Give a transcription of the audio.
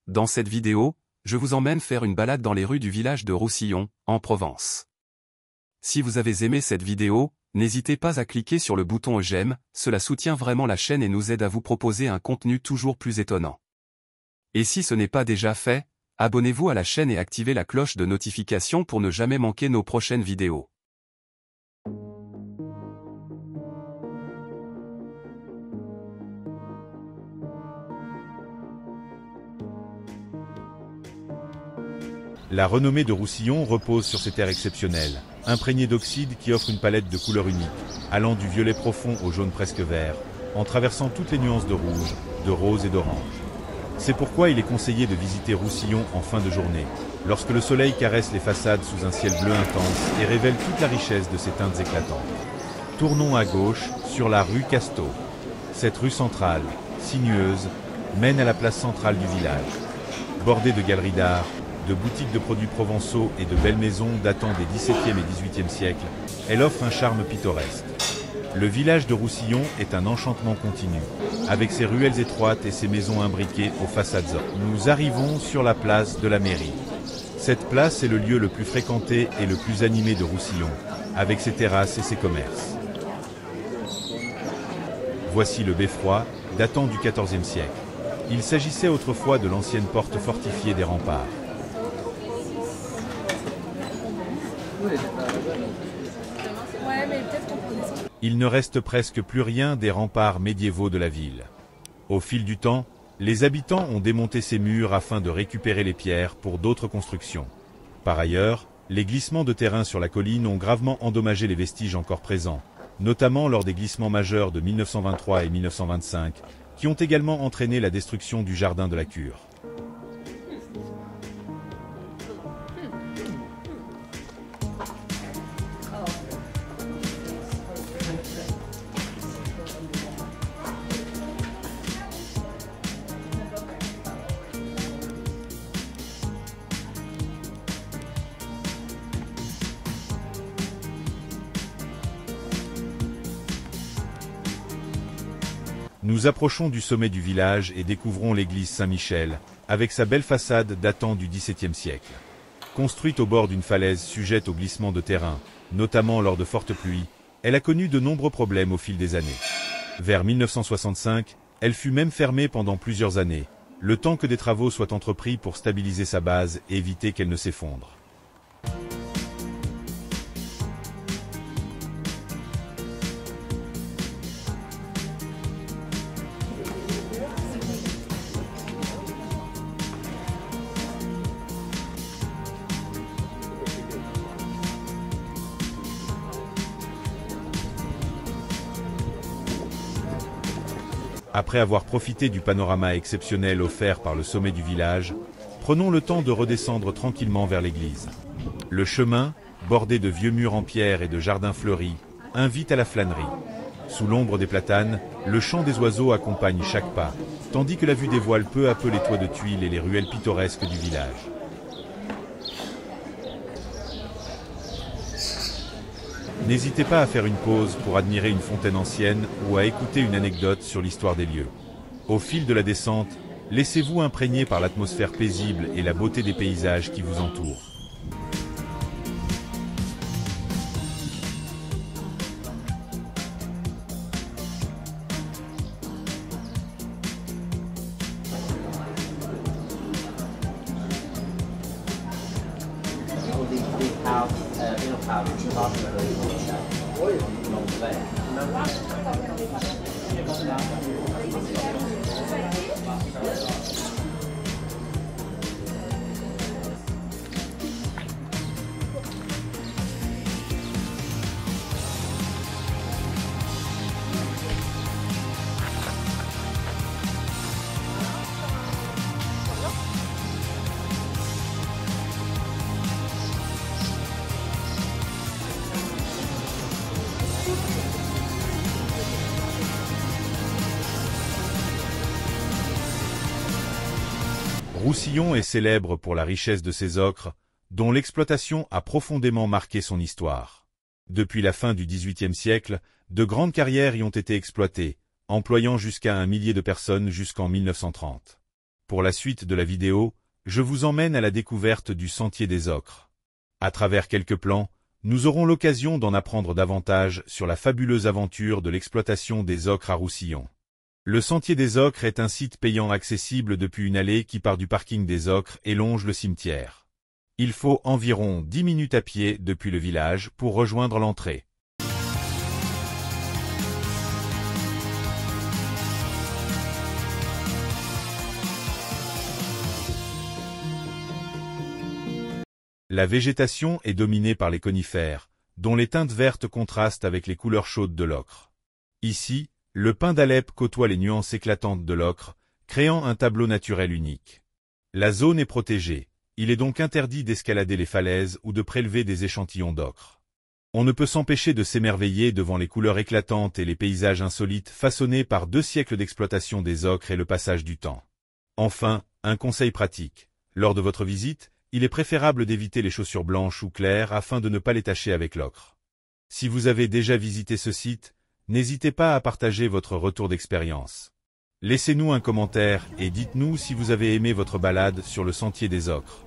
Dans cette vidéo, je vous emmène faire une balade dans les rues du village de Roussillon, en Provence. Si vous avez aimé cette vidéo, n'hésitez pas à cliquer sur le bouton j'aime, cela soutient vraiment la chaîne et nous aide à vous proposer un contenu toujours plus étonnant. Et si ce n'est pas déjà fait, abonnez-vous à la chaîne et activez la cloche de notification pour ne jamais manquer nos prochaines vidéos. La renommée de Roussillon repose sur ces terres exceptionnelles, imprégnées d'oxyde qui offrent une palette de couleurs uniques, allant du violet profond au jaune presque vert, en traversant toutes les nuances de rouge, de rose et d'orange. C'est pourquoi il est conseillé de visiter Roussillon en fin de journée, lorsque le soleil caresse les façades sous un ciel bleu intense et révèle toute la richesse de ses teintes éclatantes. Tournons à gauche, sur la rue Casteau. Cette rue centrale, sinueuse, mène à la place centrale du village. Bordée de galeries d'art, de boutiques de produits provençaux et de belles maisons datant des XVIIe et XVIIIe siècles, elle offre un charme pittoresque. Le village de Roussillon est un enchantement continu, avec ses ruelles étroites et ses maisons imbriquées aux façades or. Nous arrivons sur la place de la mairie. Cette place est le lieu le plus fréquenté et le plus animé de Roussillon, avec ses terrasses et ses commerces. Voici le beffroi, datant du XIVe siècle. Il s'agissait autrefois de l'ancienne porte fortifiée des remparts. Il ne reste presque plus rien des remparts médiévaux de la ville. Au fil du temps, les habitants ont démonté ces murs afin de récupérer les pierres pour d'autres constructions. Par ailleurs, les glissements de terrain sur la colline ont gravement endommagé les vestiges encore présents, notamment lors des glissements majeurs de 1923 et 1925, qui ont également entraîné la destruction du jardin de la cure. Nous approchons du sommet du village et découvrons l'église Saint-Michel, avec sa belle façade datant du XVIIe siècle. Construite au bord d'une falaise sujette au glissement de terrain, notamment lors de fortes pluies, elle a connu de nombreux problèmes au fil des années. Vers 1965, elle fut même fermée pendant plusieurs années, le temps que des travaux soient entrepris pour stabiliser sa base et éviter qu'elle ne s'effondre. Après avoir profité du panorama exceptionnel offert par le sommet du village, prenons le temps de redescendre tranquillement vers l'église. Le chemin, bordé de vieux murs en pierre et de jardins fleuris, invite à la flânerie. Sous l'ombre des platanes, le chant des oiseaux accompagne chaque pas, tandis que la vue dévoile peu à peu les toits de tuiles et les ruelles pittoresques du village. N'hésitez pas à faire une pause pour admirer une fontaine ancienne ou à écouter une anecdote sur l'histoire des lieux. Au fil de la descente, laissez-vous imprégner par l'atmosphère paisible et la beauté des paysages qui vous entourent. Roussillon est célèbre pour la richesse de ses ocres, dont l'exploitation a profondément marqué son histoire. Depuis la fin du XVIIIe siècle, de grandes carrières y ont été exploitées, employant jusqu'à 1 millier de personnes jusqu'en 1930. Pour la suite de la vidéo, je vous emmène à la découverte du sentier des ocres. À travers quelques plans, nous aurons l'occasion d'en apprendre davantage sur la fabuleuse aventure de l'exploitation des ocres à Roussillon. Le sentier des ocres est un site payant accessible depuis une allée qui part du parking des ocres et longe le cimetière. Il faut environ 10 minutes à pied depuis le village pour rejoindre l'entrée. La végétation est dominée par les conifères, dont les teintes vertes contrastent avec les couleurs chaudes de l'ocre. Ici, le pin d'Alep côtoie les nuances éclatantes de l'ocre, créant un tableau naturel unique. La zone est protégée, il est donc interdit d'escalader les falaises ou de prélever des échantillons d'ocre. On ne peut s'empêcher de s'émerveiller devant les couleurs éclatantes et les paysages insolites façonnés par 2 siècles d'exploitation des ocres et le passage du temps. Enfin, un conseil pratique. Lors de votre visite, il est préférable d'éviter les chaussures blanches ou claires afin de ne pas les tacher avec l'ocre. Si vous avez déjà visité ce site, n'hésitez pas à partager votre retour d'expérience. Laissez-nous un commentaire et dites-nous si vous avez aimé votre balade sur le sentier des ocres.